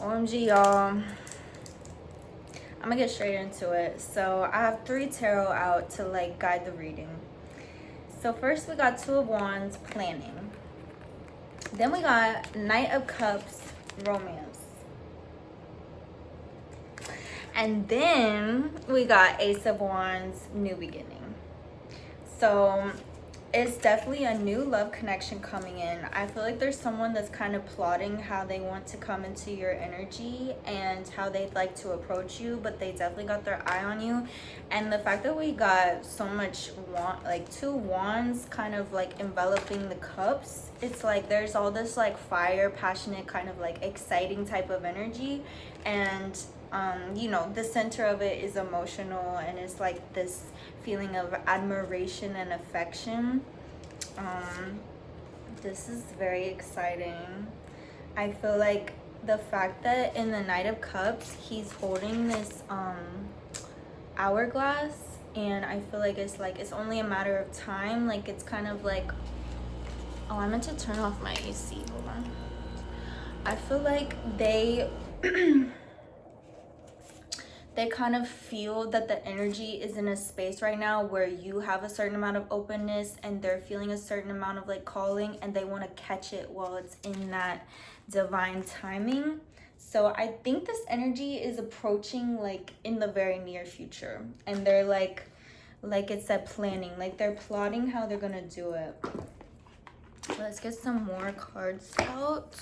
OMG, y'all. I'm gonna get straight into it. So I have 3 tarot out to like guide the reading. So first we got 2 of Wands, planning. Then we got Knight of Cups, romance. And then we got Ace of Wands, new beginning. So it's definitely a new love connection coming in. I feel like there's someone that's kind of plotting how they want to come into your energy and how they'd like to approach you, but they definitely got their eye on you. And the fact that we got so much like 2 wands kind of like enveloping the cups, it's like there's all this like fire, passionate, kind of like exciting type of energy. And you know, the center of it is emotional, and it's like this feeling of admiration and affection. This is very exciting. I feel like the fact that in the Knight of Cups he's holding this hourglass, and I feel like it's only a matter of time. Like it's kind of like, oh, I meant to turn off my AC, hold on. I feel like they they kind of feel that the energy is in a space right now where you have a certain amount of openness and they're feeling a certain amount of like calling, and they want to catch it while it's in that divine timing. So I think this energy is approaching like in the very near future, and they're like it said, planning, like they're plotting how they're gonna do it. Let's get some more cards out.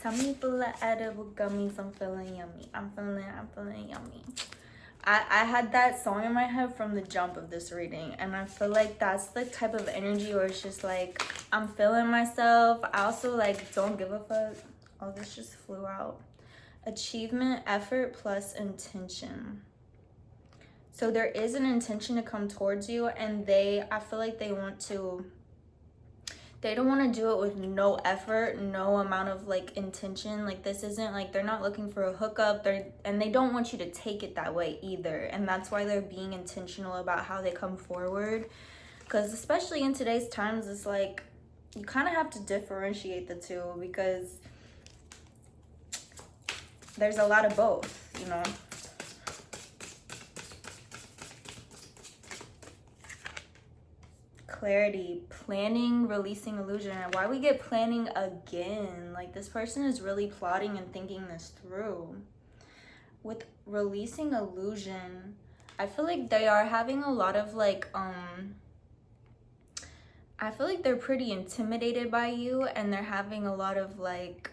Tell me full of edible gummies, I'm feeling yummy. I'm feeling yummy. I had that song in my head from the jump of this reading, and I feel like that's the type of energy where it's just like, I'm feeling myself. I also like don't give a fuck. Oh, this just flew out. Achievement, effort, plus intention. So there is an intention to come towards you, and I feel like they don't want to do it with no effort, no amount of like intention. Like this isn't like, they're not looking for a hookup, and they don't want you to take it that way either. And that's why they're being intentional about how they come forward, because especially in today's times, it's like you kind of have to differentiate the two, because there's a lot of both, you know. Clarity, planning, releasing illusion. And why we get planning again? Like this person is really plotting and thinking this through. With releasing illusion, I feel like they are having a lot of like I feel like they're pretty intimidated by you, and they're having a lot of like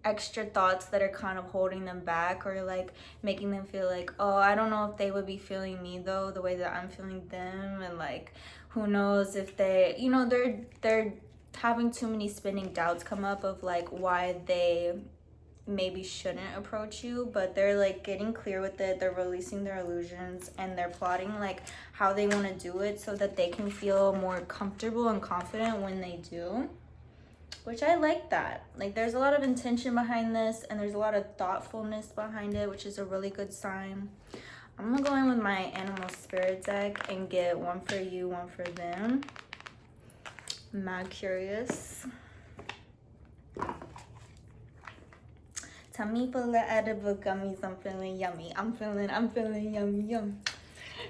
extra thoughts that are kind of holding them back, or like making them feel like, oh, I don't know if they would be feeling me though the way that I'm feeling them. And like, who knows if they, you know, they're having too many spinning doubts come up of like why they maybe shouldn't approach you. But they're like getting clear with it, they're releasing their illusions, and they're plotting like how they want to do it so that they can feel more comfortable and confident when they do. Which I like that. Like there's a lot of intention behind this, and there's a lot of thoughtfulness behind it, which is a really good sign. I'm gonna go in with my animal spirit deck and get one for you, one for them. Mad curious. Tell me full of edible gummies, I'm feeling yummy. I'm feeling yummy, yum.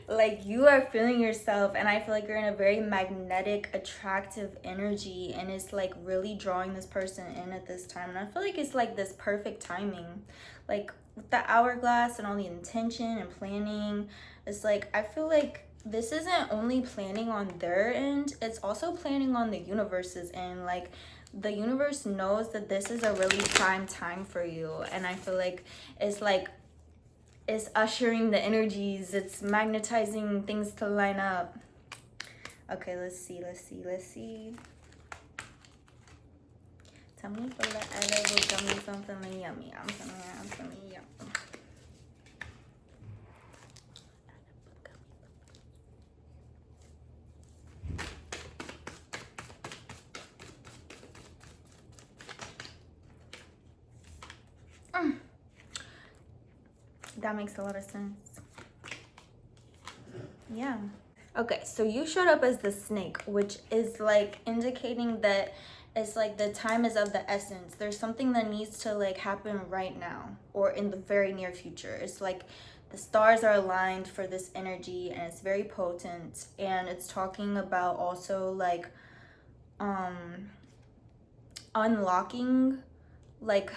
Like you are feeling yourself, and I feel like you're in a very magnetic, attractive energy, and it's like really drawing this person in at this time. And I feel like it's like this perfect timing, like with the hourglass and all the intention and planning. It's like I feel like this isn't only planning on their end, it's also planning on the universe's end. Like the universe knows that this is a really prime time for you, and I feel like it's ushering the energies, it's magnetizing things to line up. Okay, let's see. Tell me for the edible gummies, I'm feeling yummy. I'm feeling yummy. That makes a lot of sense. Yeah. Okay, so you showed up as the snake, which is like indicating that It's like the time is of the essence. There's something that needs to like happen right now or in the very near future. It's like the stars are aligned for this energy, and it's very potent, and it's talking about also like unlocking, like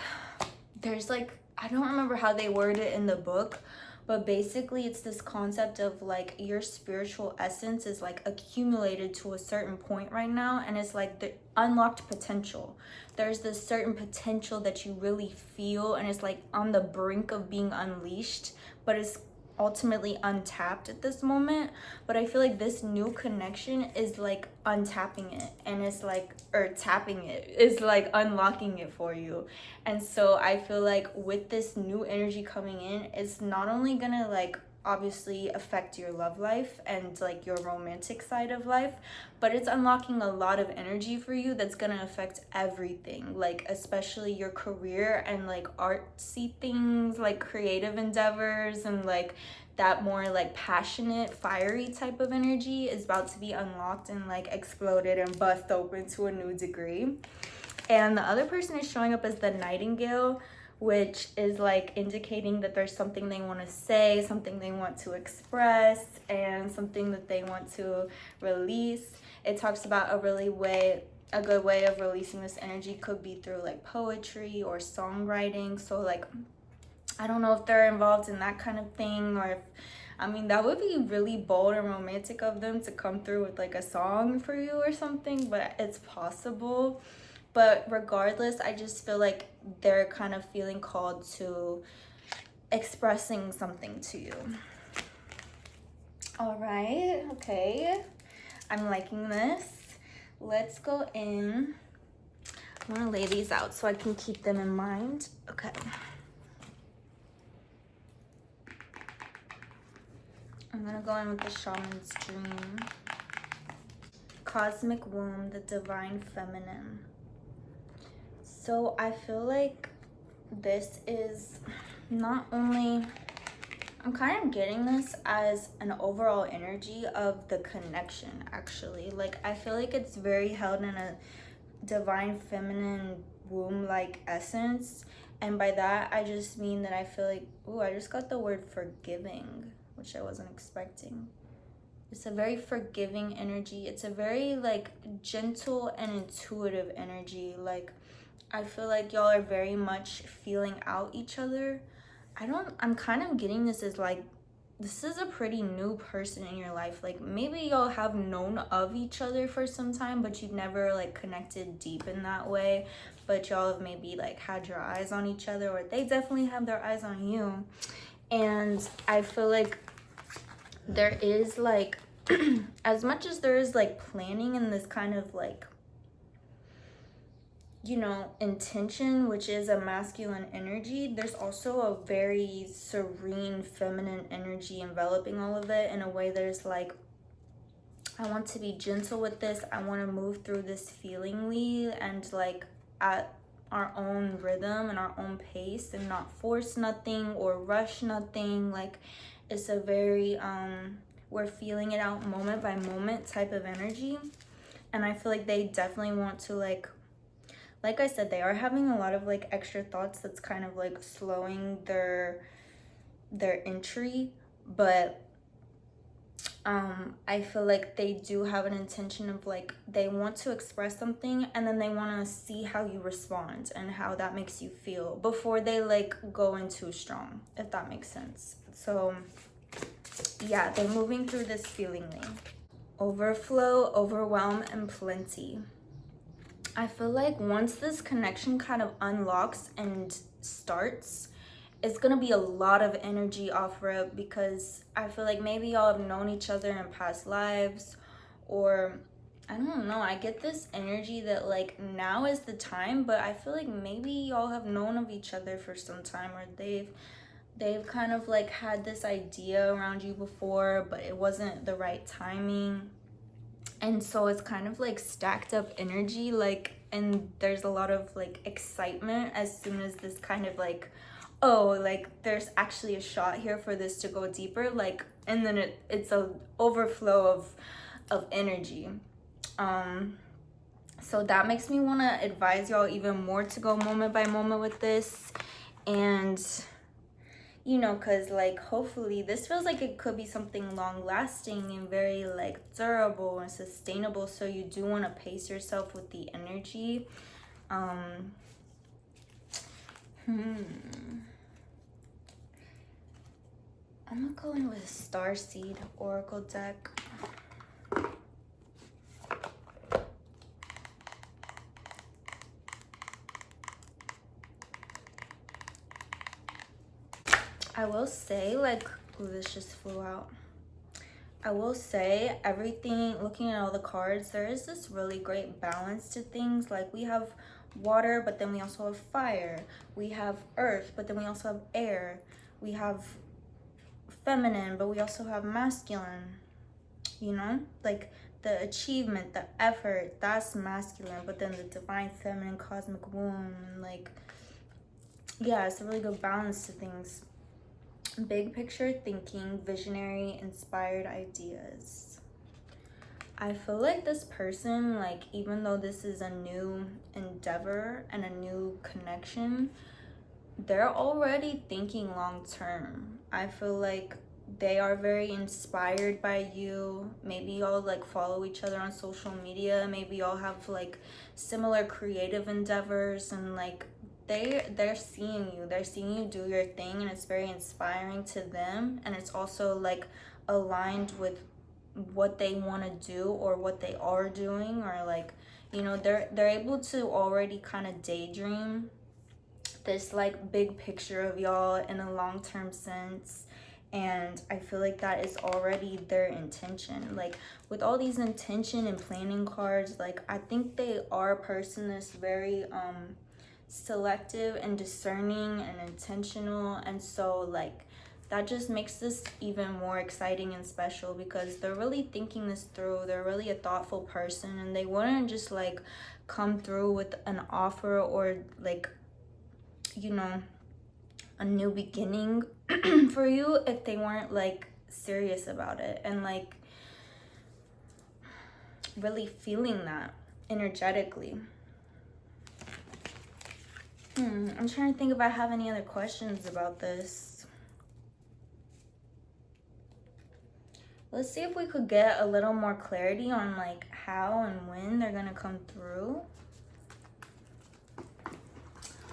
there's like, I don't remember how they word it in the book, but basically it's this concept of like your spiritual essence is like accumulated to a certain point right now, and it's like the unlocked potential. There's this certain potential that you really feel, and it's like on the brink of being unleashed, but it's ultimately untapped at this moment. But I feel like this new connection is like untapping it, and it's like, or tapping it is like unlocking it for you. And so I feel like with this new energy coming in, it's not only gonna like obviously affect your love life and like your romantic side of life, but it's unlocking a lot of energy for you that's gonna affect everything, like especially your career and like artsy things, like creative endeavors, and like that more like passionate, fiery type of energy is about to be unlocked and like exploded and bust open to a new degree. And the other person is showing up as the Nightingale, which is like indicating that there's something they want to say, something they want to express, and something that they want to release. It talks about a good way of releasing this energy could be through like poetry or songwriting. So like, I don't know if they're involved in that kind of thing, or if, I mean, that would be really bold and romantic of them to come through with like a song for you or something, but it's possible. But regardless, I just feel like they're kind of feeling called to expressing something to you. All right, okay. I'm liking this. Let's go in. I'm gonna lay these out so I can keep them in mind. Okay. I'm gonna go in with the Shaman's Dream. Cosmic Womb, the Divine Feminine. So I feel like this is not only, I'm kind of getting this as an overall energy of the connection, actually. Like, I feel like it's very held in a divine feminine womb-like essence. And by that, I just mean that I feel like, ooh, I just got the word forgiving, which I wasn't expecting. It's a very forgiving energy. It's a very like gentle and intuitive energy. Like, I feel like y'all are very much feeling out each other. I'm kind of getting this as like, this is a pretty new person in your life. Like, maybe y'all have known of each other for some time, but you've never like connected deep in that way. But y'all have maybe like had your eyes on each other, or they definitely have their eyes on you. And I feel like there is like, as much as there is like planning in this kind of like, you know, intention, which is a masculine energy, there's also a very serene feminine energy enveloping all of it in a way that is like, I want to be gentle with this. I want to move through this feelingly and like at our own rhythm and our own pace, and not force nothing or rush nothing. Like, it's a very we're feeling it out moment by moment type of energy. And I feel like they definitely want to like I said, they are having a lot of like extra thoughts that's kind of like slowing their entry. But I feel like they do have an intention of like, they want to express something, and then they want to see how you respond and how that makes you feel before they like go in too strong, if that makes sense. So yeah, they're moving through this feelingly. Overflow, overwhelm, and plenty. I feel like once this connection kind of unlocks and starts, it's gonna be a lot of energy off rip, because I feel like maybe y'all have known each other in past lives, or I don't know, I get this energy that like now is the time, but I feel like maybe y'all have known of each other for some time, or they've kind of like had this idea around you before, but it wasn't the right timing. And so it's kind of like stacked up energy, like, and there's a lot of like excitement as soon as this kind of like, oh, like there's actually a shot here for this to go deeper, like, and then it's a overflow of energy. So that makes me want to advise y'all even more to go moment by moment with this. And you know, because like hopefully this feels like it could be something long lasting and very like durable and sustainable. So you do want to pace yourself with the energy. I'm gonna go in with Starseed Oracle deck. I will say, like, ooh, this just flew out. I will say everything, looking at all the cards, there is this really great balance to things. Like we have water, but then we also have fire. We have earth, but then we also have air. We have feminine, but we also have masculine. You know, like the achievement, the effort, that's masculine, but then the divine feminine cosmic womb, like, yeah, it's a really good balance to things. Big picture thinking, visionary, inspired ideas. I feel like this person, like, even though this is a new endeavor and a new connection, they're already thinking long term. I feel like they are very inspired by you. Maybe y'all like follow each other on social media. Maybe y'all have like similar creative endeavors, and like they're seeing you do your thing, and it's very inspiring to them. And it's also like aligned with what they want to do or what they are doing, or like, you know, they're able to already kind of daydream this like big picture of y'all in a long-term sense. And I feel like that is already their intention. Like with all these intention and planning cards, like I think they are a person that's very selective and discerning and intentional. And so like that just makes this even more exciting and special, because they're really thinking this through. They're really a thoughtful person, and they wouldn't just like come through with an offer or like, you know, a new beginning for you if they weren't like serious about it and like really feeling that energetically. I'm trying to think if I have any other questions about this. Let's see if we could get a little more clarity on like how and when they're gonna come through.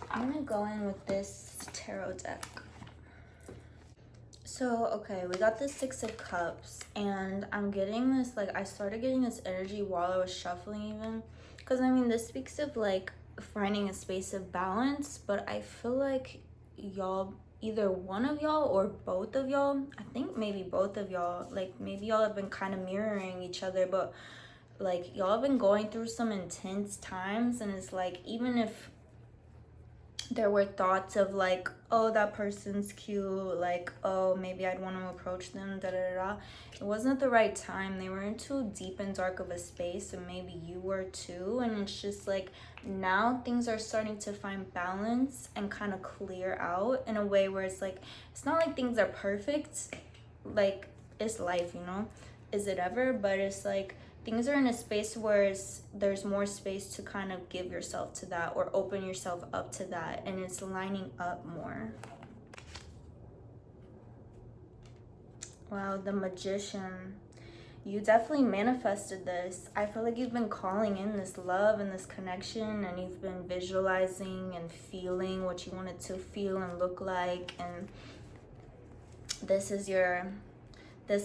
I'm gonna go in with this tarot deck. So, okay, we got the Six of Cups, and I'm getting this, like, I started getting this energy while I was shuffling even. Because, I mean, this speaks of, like, finding a space of balance, but I feel like y'all, either one of y'all or both of y'all, I think maybe both of y'all, like, maybe y'all have been kind of mirroring each other, but, like, y'all have been going through some intense times, and it's like, even if there were thoughts of like, oh, that person's cute, like, oh, maybe I'd want to approach them, da da da. It wasn't the right time. They were in too deep and dark of a space, and maybe you were too. And it's just like now things are starting to find balance and kind of clear out in a way where it's like, it's not like things are perfect, like it's life, you know, is it ever? But it's like things are in a space where there's more space to kind of give yourself to that or open yourself up to that, and it's lining up more. Wow, the Magician. You definitely manifested this. I feel like you've been calling in this love and this connection, and you've been visualizing and feeling what you wanted to feel and look like, and this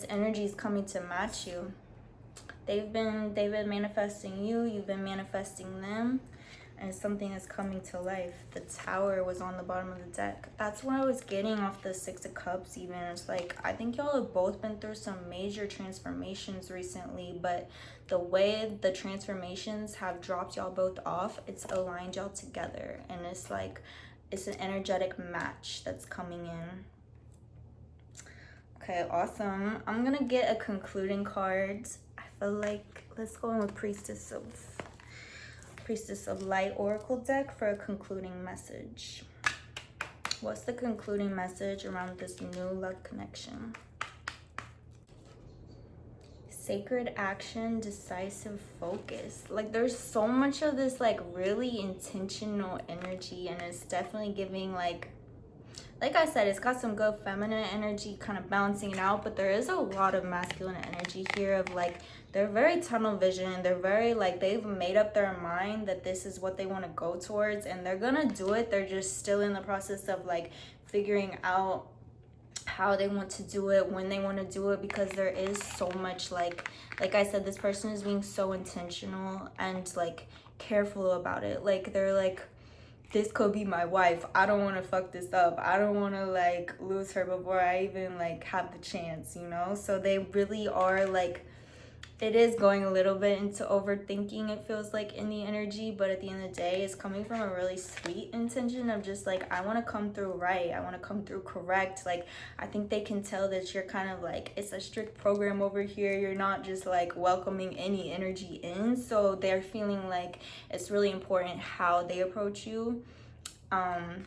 energy is coming to match you. They've been manifesting you, you've been manifesting them, and something is coming to life. The Tower was on the bottom of the deck. That's what I was getting off the Six of Cups even. It's like, I think y'all have both been through some major transformations recently, but the way the transformations have dropped y'all both off, it's aligned y'all together. And it's like, it's an energetic match that's coming in. Okay, awesome. I'm gonna get a concluding card. I feel like, let's go in with Priestess of Light Oracle deck for a concluding message. What's the concluding message around this new love connection? Sacred action, decisive focus. Like there's so much of this like really intentional energy, and it's definitely giving like I said, it's got some good feminine energy kind of balancing it out, but there is a lot of masculine energy here of like, they're very tunnel vision. They're very like, they've made up their mind that this is what they want to go towards, and they're gonna do it. They're just still in the process of like figuring out how they want to do it, when they want to do it, because there is so much like I said, this person is being so intentional and like careful about it. Like they're like, this could be my wife. I don't want to fuck this up. I don't want to like lose her before I even like have the chance, you know? So they really are like, it is going a little bit into overthinking, it feels like, in the energy, but at the end of the day, it's coming from a really sweet intention of just like, I want to come through right. I want to come through correct. Like, I think they can tell that you're kind of like, it's a strict program over here. You're not just like welcoming any energy in. So they're feeling like it's really important how they approach you. And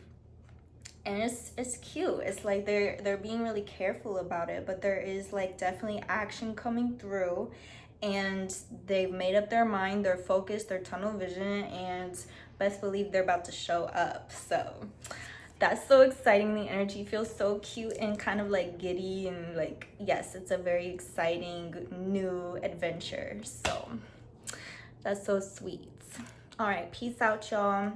it's cute. It's like they're being really careful about it, but there is like definitely action coming through, and they've made up their mind, they're focused, they're tunnel vision, and best believe they're about to show up. So that's so exciting. The energy feels so cute and kind of like giddy, and like, yes, it's a very exciting new adventure. So that's so sweet. All right, peace out, y'all.